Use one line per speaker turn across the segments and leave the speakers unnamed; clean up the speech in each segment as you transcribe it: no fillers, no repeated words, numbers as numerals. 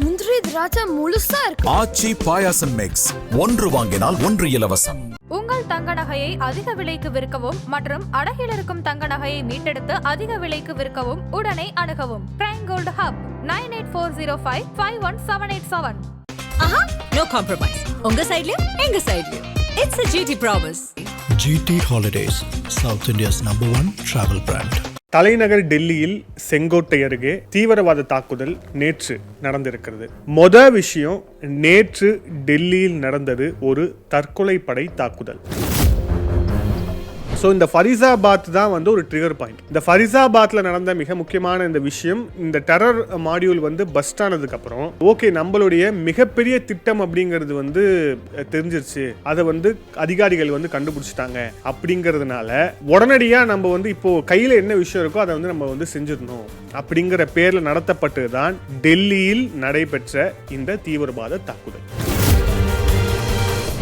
முந்திரி திராட்சை முழுசா இருக்கு.
ஆச்சி பாயாசம் மிக்ஸ், ஒன்று வாங்கினால் ஒன்று இலவசம்.
உங்கள் தங்க நகையை அதிக விலைக்கு விற்கவும் மற்றும் அடகில் இருக்கும் தங்க நகையை மீட்டெடுத்து அதிக விலைக்கு விற்கவும் உடனே அணுகவும் பிரைம் கோல்ட் ஹப் 9840551787.
ஆஹா, no compromise. உங்க சைடுலயும் எங்க சைடுலயும். It's a GT promise.
GT Holidays, South India's #1 travel brand.
தலைநகர் டெல்லியில் செங்கோட்டை அருகே தீவிரவாத தாக்குதல் நேற்று நடந்திருக்கிறது. விஷயம், நேற்று டெல்லியில் நடந்தது ஒரு தற்கொலைப்படை தாக்குதல். ஸோ இந்த ஃபரிசாபாத் தான் வந்து ஒரு ட்ரிகர் பாயிண்ட். இந்த ஃபரிசாபாத்ல நடந்த மிக முக்கியமான இந்த விஷயம், இந்த டெரர் மாடியூல் வந்து பஸ்ட் ஆனதுக்கு அப்புறம் ஓகே நம்மளுடைய மிகப்பெரிய திட்டம் அப்படிங்கிறது வந்து தெரிஞ்சிருச்சு, அதை வந்து அதிகாரிகள் வந்து கண்டுபிடிச்சிட்டாங்க அப்படிங்கிறதுனால உடனடியாக நம்ம வந்து இப்போ கையில் என்ன விஷயம் இருக்கோ அதை வந்து நம்ம வந்து செஞ்சிடணும் அப்படிங்கிற பேரில் நடத்தப்பட்டது தான் டெல்லியில் நடைபெற்ற இந்த தீவிரவாத தாக்குதல்.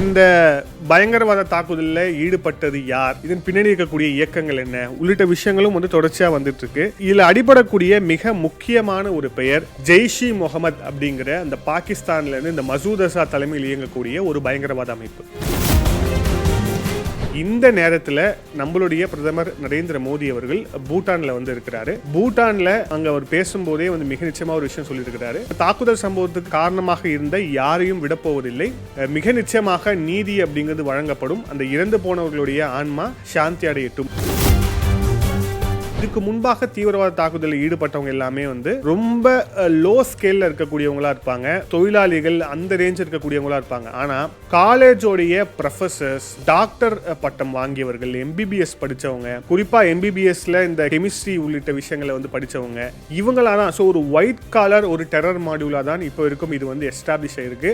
இந்த பயங்கரவாத தாக்குதலில் ஈடுபட்டது யார், இதன் பின்னணி இருக்கக்கூடிய இயக்கங்கள் என்ன உள்ளிட்ட விஷயங்களும் வந்து தொடர்ச்சியா வந்துட்டு இருக்கு. இதுல அடிபடக்கூடிய மிக முக்கியமான ஒரு பெயர் ஜெய்ஷ் இ முகமது அப்படிங்கிற அந்த பாகிஸ்தான்ல இருந்து இந்த மசூத் அசார் தலைமையில் இயங்கக்கூடிய ஒரு பயங்கரவாத அமைப்பு. இந்த நேரத்தில் நம்மளுடைய பிரதமர் நரேந்திர மோடி அவர்கள் பூட்டான்ல வந்து இருக்கிறாரு. பூட்டான்ல அங்க அவர் பேசும்போதே வந்து மிக நிச்சயமா ஒரு விஷயம் சொல்லியிருக்கிறாரு. தாக்குதல் சம்பவத்துக்கு காரணமாக இருந்த யாரையும் விடப்போவதில்லை, மிக நிச்சயமாக நீதி அப்படிங்கிறது வழங்கப்படும், அந்த இறந்து போனவர்களுடைய ஆன்மா சாந்தி அடையட்டும். இதுக்கு முன்பாக தீவிரவாத தாக்குதலில் ஈடுபட்டவங்க எல்லாமே வந்து ரொம்ப லோ ஸ்கேல்ல இருக்கக்கூடியவங்களா இருப்பாங்க, தொழிலாளிகள் அந்த ரேஞ்ச் இருக்கக்கூடியவங்களா இருப்பாங்க. ஆனா காலேஜோடைய ப்ரொஃபசர்ஸ், டாக்டர் பட்டம் வாங்கியவர்கள், MBBS படிச்சவங்க, குறிப்பா MBBSல இந்த கெமிஸ்ட்ரி உள்ளிட்ட விஷயங்களை வந்து படிச்சவங்க, இவங்களா தான். ஸோ ஒரு ஒயிட் காலர் ஒரு டெரர் மாடியூலா தான் இப்போ இருக்கும் இது வந்து எஸ்டாப்ளிஷ் ஆயிருக்கு.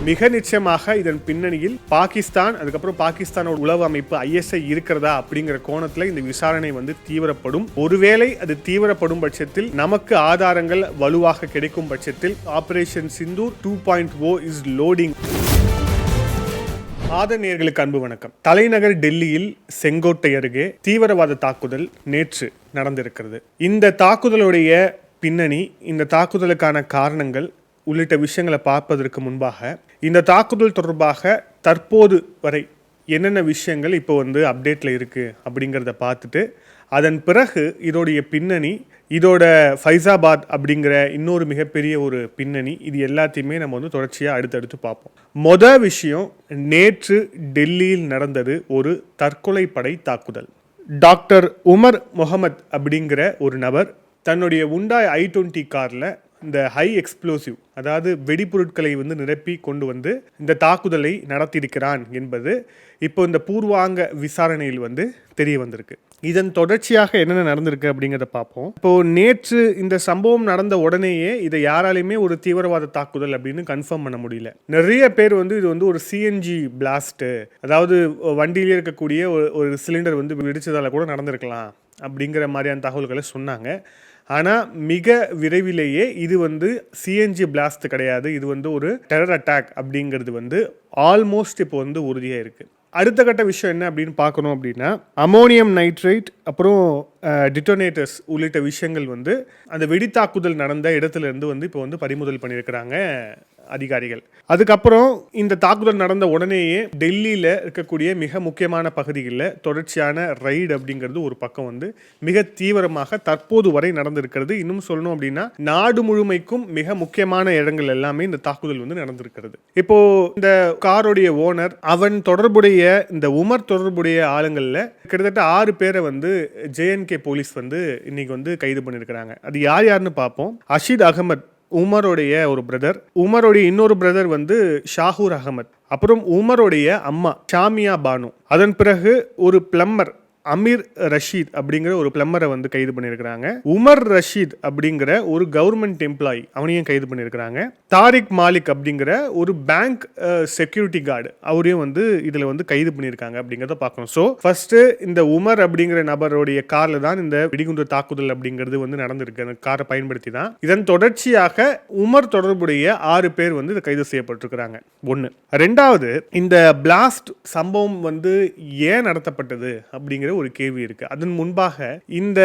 மிக நிச்சயமாக இதன் பின்னணியில் பாகிஸ்தான், அதுக்கப்புறம் பாகிஸ்தானோட உளவு அமைப்பு ISI இருக்கிறதா அப்படிங்கிற கோணத்தில் இந்த விசாரணை வந்து தீவிரப்படும். ஒருவேளை அது தீவிரப்படும் பட்சத்தில், நமக்கு ஆதாரங்கள் வலுவாக கிடைக்கும் பட்சத்தில் ஆபரேஷன் சிந்தூர் 2.0 இஸ் லோடிங். நேயர்களுக்கு அன்பு வணக்கம். தலைநகர் டெல்லியில் செங்கோட்டை அருகே தீவிரவாத தாக்குதல் நேற்று நடந்திருக்கிறது. இந்த தாக்குதலுடைய பின்னணி, இந்த தாக்குதலுக்கான காரணங்கள் உள்ளிட்ட விஷயங்களை பார்ப்பதற்கு முன்பாக இந்த தாக்குதல் தொடர்பாக தற்போது வரை என்னென்ன விஷயங்கள் இப்போ வந்து அப்டேட்டில் இருக்குது அப்படிங்கிறத பார்த்துட்டு, அதன் பிறகு இதோடைய பின்னணி, இதோட ஃபைசாபாத் அப்படிங்கிற இன்னொரு மிகப்பெரிய ஒரு பின்னணி, இது எல்லாத்தையுமே நம்ம வந்து தொடர்ச்சியாக அடுத்தடுத்து பார்ப்போம். விஷயம், நேற்று டெல்லியில் நடந்தது ஒரு தற்கொலைப்படை தாக்குதல். டாக்டர் உமர் முகமது அப்படிங்கிற ஒரு நபர் தன்னுடைய உண்டாய் i20 காரில் இந்த ஹை எக்ஸ்ப்ளோசிவ், அதாவது வெடிப்பொருட்களை வந்து நிரப்பி கொண்டு வந்து இந்த தாக்குதலை நடத்தியிருக்கிறான் என்பது இப்போ இந்த பூர்வாங்க விசாரணையில் வந்து தெரிய வந்திருக்கு. இதன் தொடர்ச்சியாக என்னென்ன நடந்திருக்கு அப்படிங்கிறத பார்ப்போம். இப்போ நேற்று இந்த சம்பவம் நடந்த உடனேயே இதை யாராலையுமே ஒரு தீவிரவாத தாக்குதல் அப்படின்னு கன்ஃபார்ம் பண்ண முடியல. நிறைய பேர் வந்து இது வந்து ஒரு CNG பிளாஸ்ட்டு, அதாவது வண்டியிலே இருக்கக்கூடிய ஒரு சிலிண்டர் வந்து வெடிச்சதால கூட நடந்திருக்கலாம் அப்படிங்கிற மாதிரியான தகவல்களை சொன்னாங்க. ஆனால் மிக விரைவிலேயே இது வந்து CNG பிளாஸ்ட் கிடையாது, இது வந்து ஒரு டெரர் அட்டாக் அப்படிங்கிறது வந்து ஆல்மோஸ்ட் இப்போ வந்து உறுதியாக இருக்குது. அடுத்த கட்ட விஷயம் என்ன அப்படின்னு பார்க்கணும் அப்படின்னா, அமோனியம் நைட்ரேட் அப்புறம் டிட்டோனேட்டர்ஸ் உள்ளிட்ட விஷயங்கள் வந்து அந்த வெடித்தாக்குதல் நடந்த இடத்துல இருந்து வந்து இப்போ வந்து பறிமுதல் பண்ணியிருக்கிறாங்க அதிகாரிகள். அதுக்கப்புறம் இந்த தாக்குதல் நடந்த உடனேயே டெல்லியில் இருக்கக்கூடிய மிக முக்கியமான பகுதிகளில் தொடர்ச்சியான ரைடு அப்படிங்கிறது ஒரு பக்கம் வந்து மிக தீவிரமாக தற்போது வரை நடந்திருக்கிறது. இன்னும் சொல்லணும் அப்படின்னா நாடு முழுமைக்கும் மிக முக்கியமான இடங்கள் எல்லாமே இந்த தாக்குதல் வந்து நடந்திருக்கிறது. இப்போ இந்த காரோடைய ஓனர், அவன் தொடர்புடைய இந்த உமர் தொடர்புடைய ஆளுங்களில் கிட்டத்தட்ட 6 பேரை வந்து JNK போலீஸ் வந்து இன்னைக்கு வந்து கைது பண்ணியிருக்கிறாங்க. அது யாருன்னு பார்ப்போம். அஷித் அகமது உமருடைய ஒரு பிரதர், உமருடைய இன்னொரு பிரதர் வந்து ஷாஹூர் அகமது, அப்புறம் உமருடைய அம்மா ஷாமியா பானு, அதன் பிறகு ஒரு பிளம்பர் அமீர் ரஷீத் அப்படிங்கிற ஒரு பிளம்பரை வந்து கைது பண்ணியிருக்கிறாங்க. உமர் ரஷீத் அப்படிங்கிற ஒரு கவர்மெண்ட் எம்ப்ளாயி, அவனையும் கைது பண்ணியிருக்கிறாங்க. தாரிக் மாலிக் அப்படிங்கிற ஒரு பேங்க் செக்யூரிட்டி கார்டு, அவரையும் வந்து இதில் வந்து கைது பண்ணியிருக்காங்க அப்படிங்கிறத பார்க்கணும். ஸோ ஃபர்ஸ்ட் இந்த உமர் அப்படிங்கிற நபருடைய காரில் தான் இந்த வெடிகுண்டு தாக்குதல் அப்படிங்கிறது வந்து நடந்திருக்கு. அந்த காரை பயன்படுத்தி தான். இதன் தொடர்ச்சியாக உமர் தொடர்புடைய 6 பேர் வந்து கைது செய்யப்பட்டிருக்கிறாங்க. ஒன்று. ரெண்டாவது, இந்த பிளாஸ்ட் சம்பவம் வந்து ஏன் நடத்தப்பட்டது அப்படிங்கிற ஒரு கேள்வி இருக்கு. அதன் முன்பாக இந்த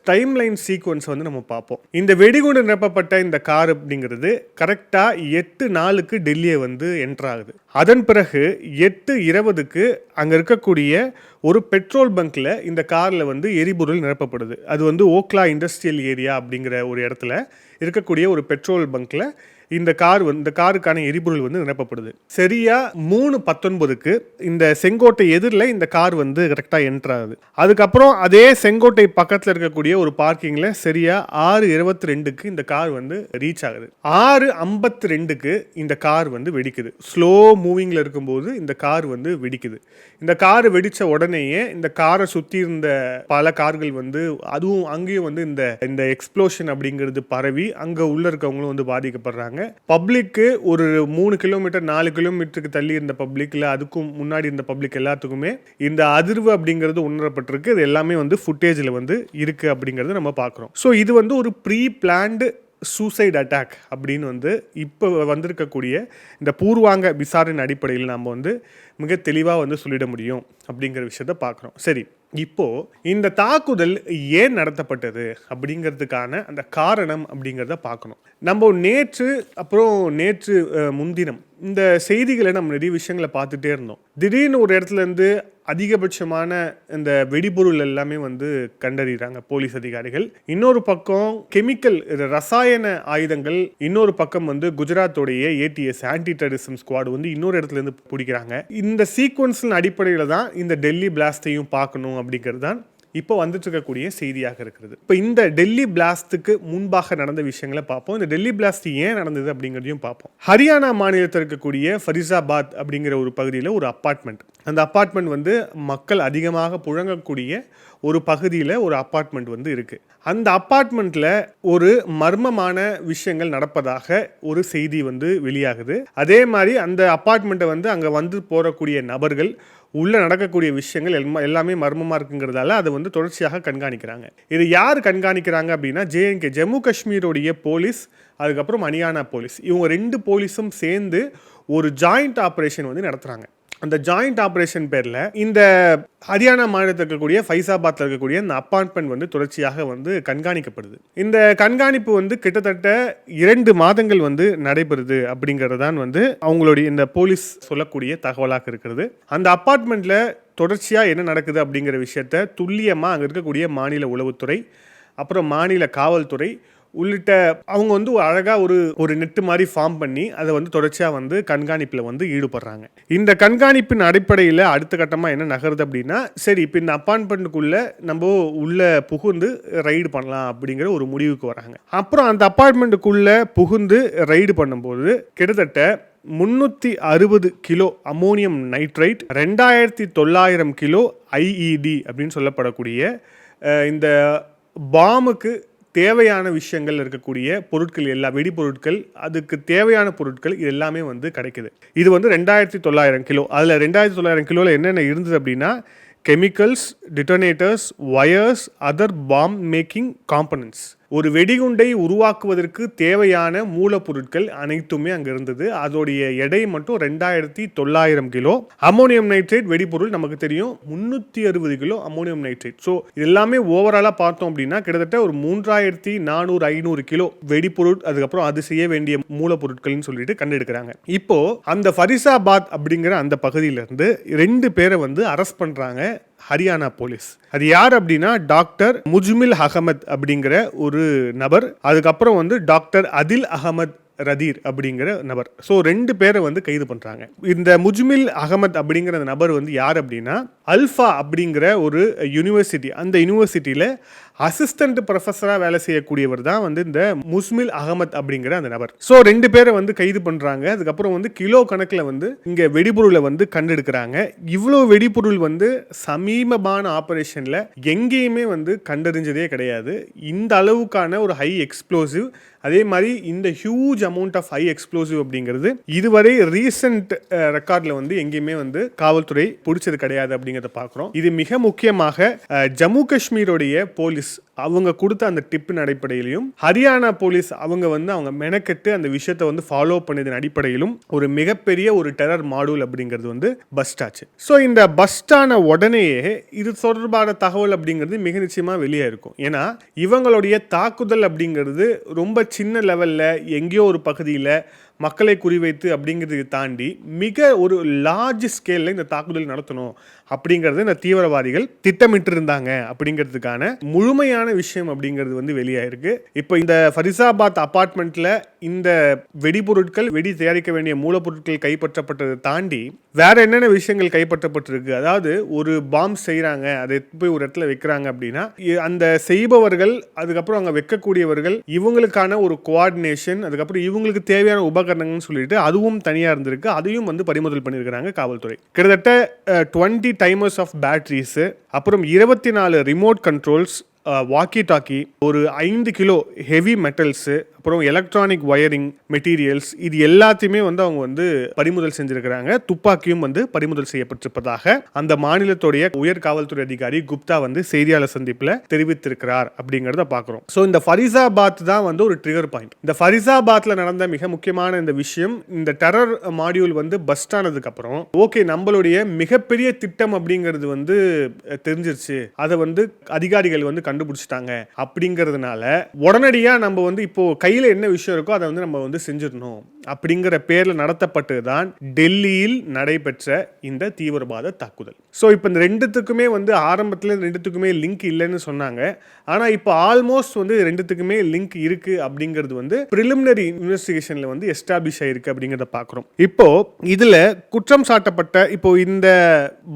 டைம் லைன் சீக்வன்ஸ் வந்து நம்ம பார்ப்போம். இந்த வெடிகுண்டு நிரப்பப்பட்ட இந்த கார் அப்படிங்கிறது கரெக்டா 8:04 டெல்லியை வந்து என்டர் ஆகுது. அதன் பிறகு 8:20 அங்க இருக்கக்கூடிய ஒரு பெட்ரோல் பங்க்ல இந்த கார்ல வந்து எரிபொருள் நிரப்பப்படுது. அது வந்து ஓக்லா இண்டஸ்ட்ரியல் ஏரியா அப்படிங்கிற ஒரு இடத்துல இருக்கக்கூடிய ஒரு பெட்ரோல் பங்க்ல இந்த காருக்கான எரிபொருள் வந்து நிரப்பப்படுது. சரியா 3:19 இந்த செங்கோட்டை எதிரில் இந்த கார் வந்து கரெக்டாக என்டர் ஆகுது. அதுக்கப்புறம் அதே செங்கோட்டை பக்கத்தில் இருக்கக்கூடிய ஒரு பார்க்கிங்கில் சரியா 6:22 இந்த கார் வந்து ரீச் ஆகுது. 6:52 இந்த கார் வந்து வெடிக்குது. ஸ்லோ மூவிங்கில் இருக்கும்போது இந்த கார் வந்து வெடிக்குது. இந்த கார் வெடித்த உடனேயே இந்த காரை சுற்றி இருந்த பல கார்கள் வந்து அதுவும் அங்கேயும் வந்து இந்த எக்ஸ்ப்ளோஷன் அப்படிங்கிறது பரவி அங்கே உள்ள இருக்கவங்களும் வந்து பாதிக்கப்படுறாங்க. பப்ளிக்கு ஒரு 3 கிலோமீட்டர் 4 கிலோமீட்டருக்கு தள்ளி இருந்த பப்ளிக் இல்லை அதுக்கும் முன்னாடி இருந்த பப்ளிக் எல்லாத்துக்குமே இந்த அதிர்வு அப்படிங்கிறது உணரப்பட்டிருக்கு. இது எல்லாமே வந்து ஃபுட்டேஜில் வந்து இருக்கு அப்படிங்கிறது நம்ம பார்க்குறோம். ஸோ இது வந்து ஒரு ப்ரீ பிளான்டு சூசைட் அட்டாக் அப்படின்னு வந்து இப்போ வந்திருக்கக்கூடிய இந்த பூர்வாங்க விசாரணை அடிப்படையில் நம்ம வந்து மிக தெளிவாக வந்து சொல்லிட முடியும் அப்படிங்கிற விஷயத்த பார்க்குறோம். சரி, இப்போ இந்த தாக்குதல் ஏன் நடத்தப்பட்டது அப்படிங்கிறதுக்கான அந்த காரணம் அப்படிங்கிறத பார்க்கணும். நம்ம நேற்று முன்தினம் இந்த செய்திகளை நம்ம நிறைய விஷயங்களை பார்த்துட்டே இருந்தோம். திடீர்னு ஒரு இடத்துல இருந்து அதிகபட்சமான இந்த வெடிபொருள் எல்லாமே வந்து கண்டறிகிறாங்க போலீஸ் அதிகாரிகள். இன்னொரு பக்கம் கெமிக்கல் ரசாயன ஆயுதங்கள், இன்னொரு பக்கம் வந்து குஜராத்தோடைய ATS ஆன்டி டெரரிசம் ஸ்குவாட் வந்து இன்னொரு இடத்துல இருந்து பிடிக்கிறாங்க. இந்த சீக்வன்ஸின் அடிப்படையில் தான் இந்த டெல்லி பிளாஸ்டையும் பார்க்கணும் அப்படிங்கிறது தான் இப்போ வந்துட்டு இருக்கக்கூடிய செய்தியாக இருக்கிறது. இப்போ இந்த டெல்லி பிளாஸ்டுக்கு முன்பாக நடந்த விஷயங்களை பார்ப்போம். இந்த டெல்லி பிளாஸ்ட் ஏன் நடந்தது அப்படிங்கிறதையும் பார்ப்போம். ஹரியானா மாநிலத்தில் இருக்கக்கூடிய ஃபரிசாபாத் அப்படிங்கிற ஒரு பகுதியில் ஒரு அப்பார்ட்மெண்ட், அந்த அப்பார்ட்மெண்ட் வந்து மக்கள் அதிகமாக புழங்கக்கூடிய ஒரு பகுதியில் ஒரு அப்பார்ட்மெண்ட் வந்து இருக்கு. அந்த அப்பார்ட்மெண்ட்ல ஒரு மர்மமான விஷயங்கள் நடப்பதாக ஒரு செய்தி வந்து வெளியாகுது. அதே மாதிரி அந்த அப்பார்ட்மெண்ட்டை வந்து அங்கே வந்து போகக்கூடிய நபர்கள் உள்ள நடக்கக்கூடிய விஷயங்கள் எல்லாமே மர்மமாக இருக்குங்கிறதால அதை வந்து தொடர்ச்சியாக கண்காணிக்கிறாங்க. இது யார் கண்காணிக்கிறாங்க அப்படின்னா JNK ஜம்மு காஷ்மீருடைய போலீஸ், அதுக்கப்புறம் ஹரியானா போலீஸ், இவங்க 2 போலீஸும் சேர்ந்து ஒரு ஜாயிண்ட் ஆப்ரேஷன் வந்து நடத்துகிறாங்க. அந்த ஜாயிண்ட் ஆப்ரேஷன் பேரில் இந்த ஹரியானா மாநிலத்தில் இருக்கக்கூடிய ஃபைசாபாத்தில் இருக்கக்கூடிய இந்த அப்பார்ட்மெண்ட் வந்து தொடர்ச்சியாக வந்து கண்காணிக்கப்படுது. இந்த கண்காணிப்பு வந்து கிட்டத்தட்ட 2 மாதங்கள் வந்து நடைபெறுது அப்படிங்கிறதான் வந்து அவங்களுடைய இந்த போலீஸ் சொல்லக்கூடிய தகவலாக இருக்கிறது. அந்த அப்பார்ட்மெண்ட்டில் தொடர்ச்சியாக என்ன நடக்குது அப்படிங்கிற விஷயத்த துல்லியமாக அங்கே இருக்கக்கூடிய மாநில உளவுத்துறை, அப்புறம் மாநில காவல்துறை உள்ளிட்ட அவங்க வந்து அழகாக ஒரு நெட்டு மாதிரி ஃபார்ம் பண்ணி அதை வந்து தொடர்ச்சியாக வந்து கண்காணிப்பில் வந்து ஈடுபடுறாங்க. இந்த கண்காணிப்பின் அடிப்படையில் அடுத்த கட்டமாக என்ன நகருது அப்படின்னா, சரி இப்போ இந்த அப்பார்ட்மெண்ட்டுக்குள்ளே நம்ம உள்ளே புகுந்து ரைடு பண்ணலாம் அப்படிங்கிற ஒரு முடிவுக்கு வராங்க. அப்புறம் அந்த அப்பார்ட்மெண்ட்டுக்குள்ளே புகுந்து ரைடு பண்ணும்போது கிட்டத்தட்ட 360 kilo ammonium nitrite, 2900 kilo IED அப்படின்னு சொல்லப்படக்கூடிய இந்த பாமுக்கு தேவையான விஷயங்கள் இருக்கக்கூடிய பொருட்கள், எல்லா வெடிப்பொருட்கள், அதுக்கு தேவையான பொருட்கள் இது எல்லாமே வந்து கிடைக்குது. இது வந்து 2900 கிலோ. அதில் 2900 கிலோவில் என்னென்ன இருந்தது அப்படின்னா, chemicals, detonators, wires, other bomb making components, ஒரு வெடிகுண்டை உருவாக்குவதற்கு தேவையான மூலப்பொருட்கள் அனைத்துமே அங்கே இருந்தது. அதோடைய எடை மட்டும் 2900 கிலோ. அமோனியம் நைட்ரேட் வெடிப்பொருள் நமக்கு தெரியும் 360 கிலோ அமோனியம் நைட்ரேட். ஸோ எல்லாமே ஓவராலாக பார்த்தோம் அப்படின்னா கிட்டத்தட்ட ஒரு 3400-500 கிலோ வெடிப்பொருள், அதுக்கப்புறம் அது செய்ய வேண்டிய மூலப்பொருட்கள்னு சொல்லிட்டு கண்டெடுக்கிறாங்க. இப்போ அந்த ஃபரிசாபாத் அப்படிங்கிற அந்த பகுதியிலிருந்து 2 பேரை வந்து அரெஸ்ட் பண்ணுறாங்க ஹரியானா போலீஸ். அது யார் அப்படின்னா டாக்டர் முஜ்மில் அகமத் அப்படிங்கிற ஒரு நபர், அதுக்கப்புறம் வந்து டாக்டர் அதில் அகமத் ரதீர் அப்படிங்கிற நபர். ஸோ 2 பேரை வந்து கைது பண்ணுறாங்க. இந்த முஜ்மில் அகமத் அப்படிங்கிற நபர் வந்து யார் அப்படின்னா அல்ஃபா அப்படிங்கிற ஒரு யூனிவர்சிட்டி, அந்த யூனிவர்சிட்டியில் அசிஸ்டன்ட் ப்ரொஃபஸராக வேலை செய்யக்கூடியவர் தான் வந்து இந்த முஸ்மில் அகமத் அப்படிங்கிற அந்த நபர். ஸோ 2 பேரை வந்து கைது பண்ணுறாங்க. அதுக்கப்புறம் வந்து கிலோ கணக்கில் வந்து இங்கே வெடிபொருளை வந்து கண்டெடுக்கிறாங்க. இவ்வளோ வெடிபொருள் வந்து சமீபமான ஆப்ரேஷனில் எங்கேயுமே வந்து கண்டறிஞ்சதே கிடையாது. இந்த அளவுக்கான ஒரு ஹை எக்ஸ்ப்ளோசிவ், அதே மாதிரி இந்த huge amount of high explosive அப்படிங்கிறது இதுவரை ரீசெண்ட் ரெக்கார்டில் வந்து எங்கேயுமே வந்து காவல்துறை பிடிச்சது கிடையாது அப்படிங்கிறத பார்க்குறோம். இது மிக முக்கியமாக ஜம்மு காஷ்மீருடைய போலீஸ் போலீஸ் அவங்க கொடுத்த அந்த டிப்பின் அடிப்படையிலும், ஹரியானா போலீஸ் அவங்க வந்து அவங்க மெனக்கெட்டு அந்த விஷயத்தை வந்து ஃபாலோ பண்ணதன் அடிப்படையிலும் ஒரு மிகப்பெரிய ஒரு டெரர் மாடியூல் அப்படிங்கிறது வந்து பஸ்ட் ஆச்சு. ஸோ இந்த பஸ்டான உடனேயே இது தொடர்பான தகவல் அப்படிங்கிறது மிக நிச்சயமா வெளியே இருக்கும். ஏன்னா இவங்களுடைய தாக்குதல் அப்படிங்கிறது ரொம்ப சின்ன லெவல்ல எங்கேயோ ஒரு பகுதியில் மக்களை குறிவைத்து அப்படிங்கிறதுக்கு தாண்டி மிக ஒரு லார்ஜ் ஸ்கேலில் இந்த தாக்குதல் நடத்தணும் அப்படிங்கிறது இந்த தீவிரவாதிகள் திட்டமிட்டு இருந்தாங்க அப்படிங்கிறதுக்கான முழுமையான விஷயம் அப்படிங்கிறது வந்து வெளியாயிருக்கு. இப்போ இந்த ஃபரிசாபாத் அபார்ட்மெண்ட்ல இந்த வெடிபொருட்கள், வெடி தயாரிக்க வேண்டிய மூலப்பொருட்கள் கைப்பற்றப்பட்டதை தாண்டி வேற என்னென்ன விஷயங்கள் கைப்பற்றப்பட்டிருக்கு. அதாவது ஒரு பாம்பு செய்யறாங்க, அதை போய் ஒரு இடத்துல வைக்கிறாங்க அப்படின்னா அந்த செய்பவர்கள், அதுக்கப்புறம் அங்கே வைக்கக்கூடியவர்கள், இவங்களுக்கான ஒரு கோஆர்டினேஷன், அதுக்கப்புறம் இவங்களுக்கு தேவையான உபகரணங்கள்னு சொல்லிட்டு அதுவும் தனியாக இருந்திருக்கு. அதையும் வந்து பறிமுதல் பண்ணியிருக்கிறாங்க காவல்துறை. கிட்டத்தட்ட 20 டைமர்ஸ் ஆஃப் பேட்டரிஸ், அப்புறம் 24 ரிமோட் கண்ட்ரோல்ஸ், வாக்கி டாக்கி, ஒரு 5 கிலோ ஹெவி மெட்டல்ஸு, அப்புறம் எலக்ட்ரானிக் வயரிங் மெட்டீரியல்ஸ், இது எல்லாத்தையுமே வந்து அவங்க வந்து பறிமுதல் செஞ்சிருக்கிறாங்க. துப்பாக்கியும் வந்து பறிமுதல் செய்யப்பட்டிருப்பதாக அந்த மாநிலத்துடைய உயர் காவல்துறை அதிகாரி குப்தா வந்து செய்தியாளர் சந்திப்பில் தெரிவித்திருக்கிறார் அப்படிங்கிறத பார்க்குறோம். ஸோ இந்த ஃபரிசாபாத் தான் வந்து ஒரு ட்ரிகர் பாயிண்ட். இந்த ஃபரிசாபாத்ல நடந்த மிக முக்கியமான இந்த விஷயம், இந்த டெரர் மாடியூல் வந்து பஸ்ட் ஆனதுக்கு அப்புறம் ஓகே நம்மளுடைய மிகப்பெரிய திட்டம் அப்படிங்கிறது வந்து தெரிஞ்சிருச்சு, அதை வந்து அதிகாரிகள் வந்து கண்டுபிடிச்சிட்டாங்க அப்படிங்கிறதுனால உடனடியா நம்ம வந்து இப்போ கையில என்ன விஷயம் இருக்கோ அதை வந்து நம்ம வந்து செஞ்சிடணும் அப்படிங்கிற பேர்ல நடத்தப்பட்டது தான் டெல்லியில் நடைபெற்ற இந்த தீவிரவாத தாக்குதல். ஸோ இப்போ இந்த ரெண்டுத்துக்குமே வந்து ஆரம்பத்தில் ரெண்டுத்துக்குமே லிங்க் இல்லைன்னு சொன்னாங்க. ஆனால் இப்போ ஆல்மோஸ்ட் வந்து ரெண்டுத்துக்குமே லிங்க் இருக்கு அப்படிங்கிறது வந்து பிரிலிமினரி இன்வெஸ்டிகேஷன்ல வந்து எஸ்டாப்ளிஷ் ஆயிருக்கு அப்படிங்கிறத பார்க்குறோம். இப்போ இதுல குற்றம் சாட்டப்பட்ட, இப்போ இந்த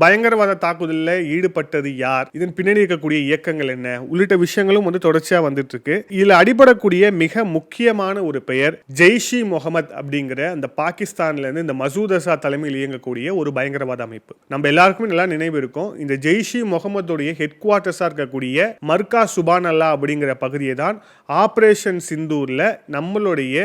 பயங்கரவாத தாக்குதலில் ஈடுபட்டது யார், இதன் பின்னாடி இருக்கக்கூடிய இயக்கங்கள் என்ன உள்ளிட்ட விஷயங்களும் வந்து தொடர்ச்சியா வந்துட்டு இருக்கு. இதுல அடிபடக்கூடிய மிக முக்கியமான ஒரு பெயர் ஜெய்ஷ் இ முகமது அப்படிங்கிற அந்த பாகிஸ்தான்ல இருந்து இந்த மசூத் அசார் தலைமையில் இயங்கக்கூடிய ஒரு பயங்கரவாத அமைப்பு. நம்ம எல்லாருக்குமே நல்லா நினைவு இருக்கும். இந்த ஜெய்ஷ் இ முகமதுடைய ஹெட் குவார்ட்டர்ஸா இருக்கக்கூடிய மர்கா சுபான் அல்லா அப்படிங்கிற பகுதியை தான் ஆபரேஷன் சிந்தூர்ல நம்மளுடைய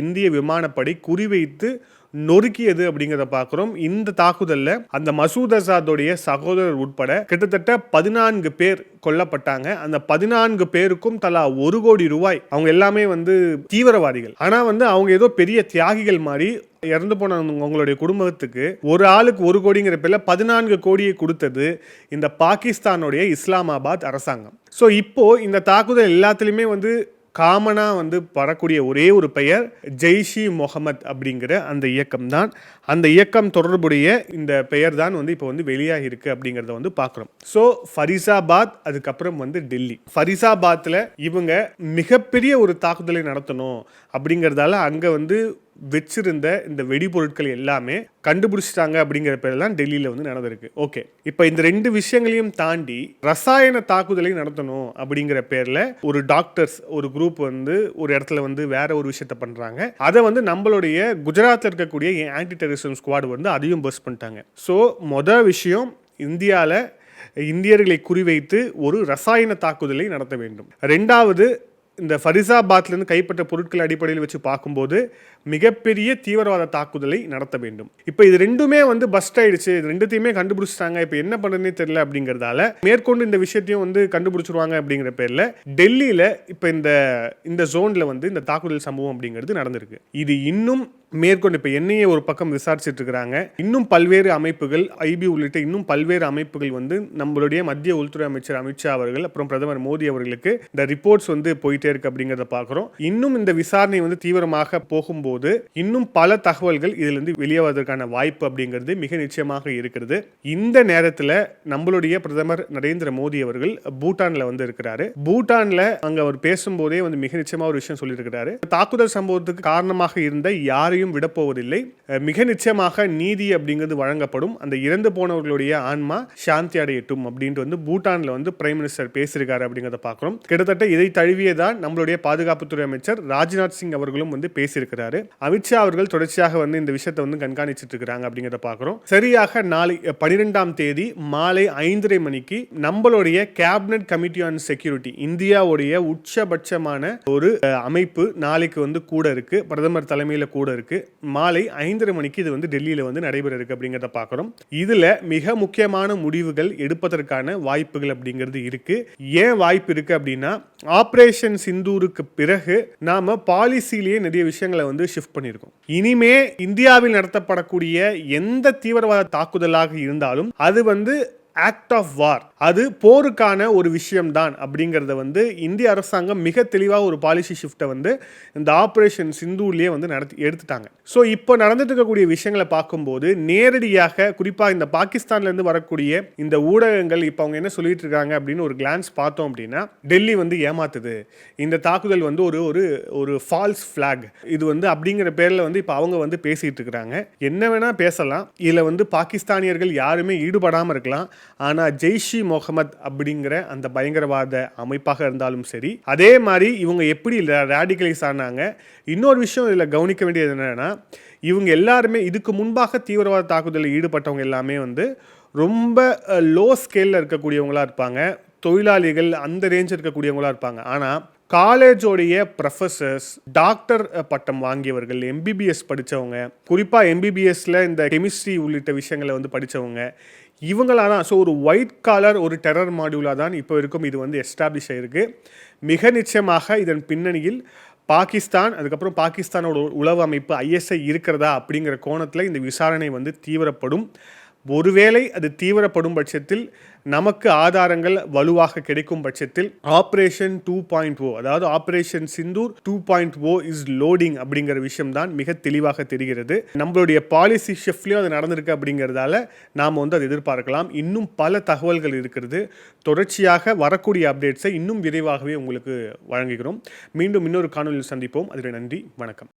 இந்திய விமானப்படை குறிவைத்து நொறுக்கியது அப்படிங்கிறத பார்க்கிறோம். இந்த தாக்குதல்ல அந்த மசூத் அசாதுடைய சகோதரர் உட்பட கிட்டத்தட்ட 14 பேர் கொல்லப்பட்டாங்க. அந்த 14 பேருக்கும் தலா 1 கோடி ரூபாய். அவங்க எல்லாமே வந்து தீவிரவாதிகள். ஆனா வந்து அவங்க ஏதோ பெரிய தியாகிகள் மாதிரி இறந்து போன உங்களுடைய குடும்பத்துக்கு ஒரு ஆளுக்கு 1 கோடிங்கிற பேர்ல 14 கோடியை கொடுத்தது இந்த பாகிஸ்தானுடைய இஸ்லாமாபாத் அரசாங்கம். ஸோ இப்போ இந்த தாக்குதல் எல்லாத்துலயுமே வந்து காமனா வந்து வரக்கூடிய ஒரே ஒரு பெயர் ஜெய்ஷ் இ முகமது அப்படிங்கிற அந்த இயக்கம் தான். அந்த இயக்கம் தொடர்புடைய இந்த பெயர் தான் வந்து இப்போ வந்து வெளியாகி இருக்கு அப்படிங்கிறத வந்து பார்க்குறோம். ஸோ ஃபரிசாபாத், அதுக்கப்புறம் வந்து டெல்லி. ஃபரிசாபாத்தில் இவங்க மிகப்பெரிய ஒரு தாக்குதலை நடத்தணும் அப்படிங்கிறதால அங்கே வந்து வச்சிருந்த இந்த வெடிபொருட்கள் எல்லாமே கண்டுபிடிச்சிட்டாங்க அப்படிங்கிற பேர் தான் டெல்லியில் வந்து நடந்திருக்கு. ஓகே, இப்போ இந்த 2 விஷயங்களையும் தாண்டி ரசாயன தாக்குதலை நடத்தணும் அப்படிங்கிற பேரில் ஒரு டாக்டர்ஸ் ஒரு குரூப் வந்து ஒரு இடத்துல வந்து வேற ஒரு விஷயத்த பண்ணுறாங்க. அதை வந்து நம்மளுடைய குஜராத்தில் இருக்கக்கூடிய ஆன்டி டெரரிசம் ஸ்குவாட் வந்து அதையும் பஸ் பண்ணிட்டாங்க. ஸோ மொதல் விஷயம், இந்தியாவில் இந்தியர்களை குறிவைத்து ஒரு ரசாயன தாக்குதலை நடத்த வேண்டும். 2வது, இந்த ஃபரிசாபாத்லேருந்து கைப்பற்ற பொருட்கள் அடிப்படையில் வச்சு பார்க்கும்போது மிகப்பெரிய தீவிரவாத தாக்குதலை நடத்த வேண்டும். இப்போ இது ரெண்டுமே வந்து பஸ்ட் ஆயிடுச்சு, இது ரெண்டுத்தையுமே கண்டுபிடிச்சிட்டாங்க, இப்போ என்ன பண்ணுறதுனே தெரியல அப்படிங்கிறதால மேற்கொண்டு இந்த விஷயத்தையும் வந்து கண்டுபிடிச்சிருவாங்க அப்படிங்கிற பேரில் டெல்லியில் இப்போ இந்த ஜோனில் வந்து இந்த தாக்குதல் சம்பவம் அப்படிங்கிறது நடந்திருக்கு. இது இன்னும் மேற்கொண்டு இப்போ என்னையே ஒரு பக்கம் விசாரிச்சுட்டு இருக்கிறாங்க. இன்னும் பல்வேறு அமைப்புகள், ஐபி உள்ளிட்ட இன்னும் பல்வேறு அமைப்புகள் வந்து நம்மளுடைய மத்திய உள்துறை அமைச்சர் அமித்ஷா அவர்கள், அப்புறம் பிரதமர் மோடி அவர்களுக்கு இந்த ரிப்போர்ட்ஸ் வந்து போயிட்டே இருக்கு அப்படிங்கிறத பார்க்குறோம். இன்னும் இந்த விசாரணை வந்து தீவிரமாக போகும்போது இன்னும் பல தகவல்கள் இதிலிருந்து வெளியாவதற்கான வாய்ப்பு அப்படிங்கிறது மிக நிச்சயமாக இருக்கிறது. இந்த நேரத்தில் நம்மளுடைய பிரதமர் நரேந்திர மோடி அவர்கள் பூட்டான்ல வந்து இருக்கிறாரு. பூட்டான்ல அங்க அவர் பேசும்போதே வந்து மிக நிச்சயமா ஒரு விஷயம் சொல்லியிருக்கிறாரு. தாக்குதல் சம்பவத்துக்கு காரணமாக இருந்த யாரையும் விடப்போவதில்லை, மிக நிச்சயமாக நீதி அப்படிங்கிறது வழங்கப்படும், அந்த இறந்து போனவர்களுடைய ஆன்மா சாந்தி அடையட்டும் அப்படின்ட்டு வந்து பூட்டான்ல வந்து பிரைம் மினிஸ்டர் பேசியிருக்காரு அப்படிங்கிறத பார்க்கிறோம். கிட்டத்தட்ட இதை தழுவியதான் நம்மளுடைய பாதுகாப்புத்துறை அமைச்சர் ராஜ்நாத் சிங் அவர்களும் வந்து பேசியிருக்கிறாரு. அமித்ஷா அவர்கள் தொடர்ச்சியாக வந்து இந்த விஷயத்தை வந்து கண்காணிச்சிட்டு இருக்காங்க அப்படிங்கிறத பார்க்கிறோம். சரியாக நாளை 12ஆம் தேதி மாலை 5:30 மணிக்கு நம்மளுடைய கேபினட் கமிட்டி ஆன் செக்யூரிட்டி, இந்தியாவுடைய உச்சபட்சமான ஒரு அமைப்பு நாளைக்கு வந்து கூட இருக்கு, பிரதமர் தலைமையில கூட இருக்கு. இருக்கு. மாலை 5:30 மணிக்கு இது வந்து டெல்லியில் வந்து நடைபெற இருக்கு அப்படிங்கிறத பார்க்குறோம். இதில் மிக முக்கியமான முடிவுகள் எடுப்பதற்கான வாய்ப்புகள் அப்படிங்கிறது இருக்கு. ஏன் வாய்ப்பு இருக்கு அப்படின்னா, ஆபரேஷன் சிந்தூருக்கு பிறகு நாம பாலிசிலேயே நிறைய விஷயங்களை வந்து ஷிஃப்ட் பண்ணியிருக்கோம். இனிமே இந்தியாவில் நடத்தப்படக்கூடிய எந்த தீவிரவாத தாக்குதலாக இருந்தாலும் அது வந்து ஆக்ட் ஆஃப் வார், அது போருக்கான ஒரு விஷயம்தான் அப்படிங்கிறத வந்து இந்திய அரசாங்கம் மிக தெளிவாக ஒரு பாலிசி ஷிஃப்ட்டை வந்து இந்த ஆப்ரேஷன் சிந்தூர்லேயே வந்து எடுத்துட்டாங்க. ஸோ இப்போ நடந்துட்டு இருக்கக்கூடிய விஷயங்களை பார்க்கும்போது நேரடியாக குறிப்பாக இந்த பாகிஸ்தான்லேருந்து வரக்கூடிய இந்த ஊடகங்கள் இப்போ அவங்க என்ன சொல்லிட்டு இருக்காங்க அப்படின்னு ஒரு கிளான்ஸ் பார்த்தோம் அப்படின்னா, டெல்லி வந்து ஏமாத்துது, இந்த தாக்குதல் வந்து ஒரு ஒரு ஒரு ஃபால்ஸ் ஃபிளாக் இது வந்து அப்படிங்கிற பேரில் வந்து இப்போ அவங்க வந்து பேசிட்டு இருக்கிறாங்க. என்ன வேணால் பேசலாம், இதில் வந்து பாகிஸ்தானியர்கள் யாருமே ஈடுபடாமல் இருக்கலாம். ஆனால் ஜெய்ஷி முகமது அப்படிங்கிற அந்த பயங்கரவாத அமைப்பாக இருந்தாலும் சரி, அதே மாதிரி இவங்க எப்படி ரேடிகலைஸ் ஆனாங்க. இன்னொரு விஷயம் இதில் கவனிக்க வேண்டியது என்னன்னா, இவங்க எல்லாருமே இதுக்கு முன்பாக தீவிரவாத தாக்குதலில் ஈடுபட்டவங்க எல்லாமே வந்து ரொம்ப லோ ஸ்கேலில் இருக்கக்கூடியவங்களா இருப்பாங்க, தொழிலாளிகள் அந்த ரேஞ்ச் இருக்கக்கூடியவங்களா இருப்பாங்க. ஆனால் காலேஜோடைய ப்ரொஃபஸர்ஸ், டாக்டர் பட்டம் வாங்கியவர்கள், எம்பிபிஎஸ் படித்தவங்க, குறிப்பாக எம்பிபிஎஸ்ல இந்த கெமிஸ்ட்ரி உள்ளிட்ட விஷயங்களை வந்து படித்தவங்க, இவங்களா தான். ஸோ ஒரு ஒயிட் காலர் ஒரு டெரர் மாடியூலாக தான் இப்போ இருக்கும் இது வந்து எஸ்டாப்ளிஷ் ஆகிருக்கு. மிக நிச்சயமாக இதன் பின்னணியில் பாகிஸ்தான், அதுக்கப்புறம் பாகிஸ்தானோட உளவு அமைப்பு ISI இருக்கிறதா அப்படிங்கிற கோணத்தில் இந்த விசாரணை வந்து தீவிரப்படும். ஒருவேளை அது தீவிரப்படும் பட்சத்தில், நமக்கு ஆதாரங்கள் வலுவாக கிடைக்கும் பட்சத்தில் ஆப்ரேஷன் 2.0 அதாவது ஆப்ரேஷன் சிந்தூர் 2.0 இஸ் லோடிங் அப்படிங்கிற விஷயம் தான் மிக தெளிவாக தெரிகிறது. நம்மளுடைய பாலிசி ஷிஃப்ட்லையும் அது நடந்திருக்கு அப்படிங்கிறதால நாம் வந்து அதை எதிர்பார்க்கலாம். இன்னும் பல தகவல்கள் இருக்கிறது. தொடர்ச்சியாக வரக்கூடிய அப்டேட்ஸை இன்னும் விரைவாகவே உங்களுக்கு வழங்குகிறோம். மீண்டும் இன்னொரு காணொலியில் சந்திப்போம். அதில் நன்றி, வணக்கம்.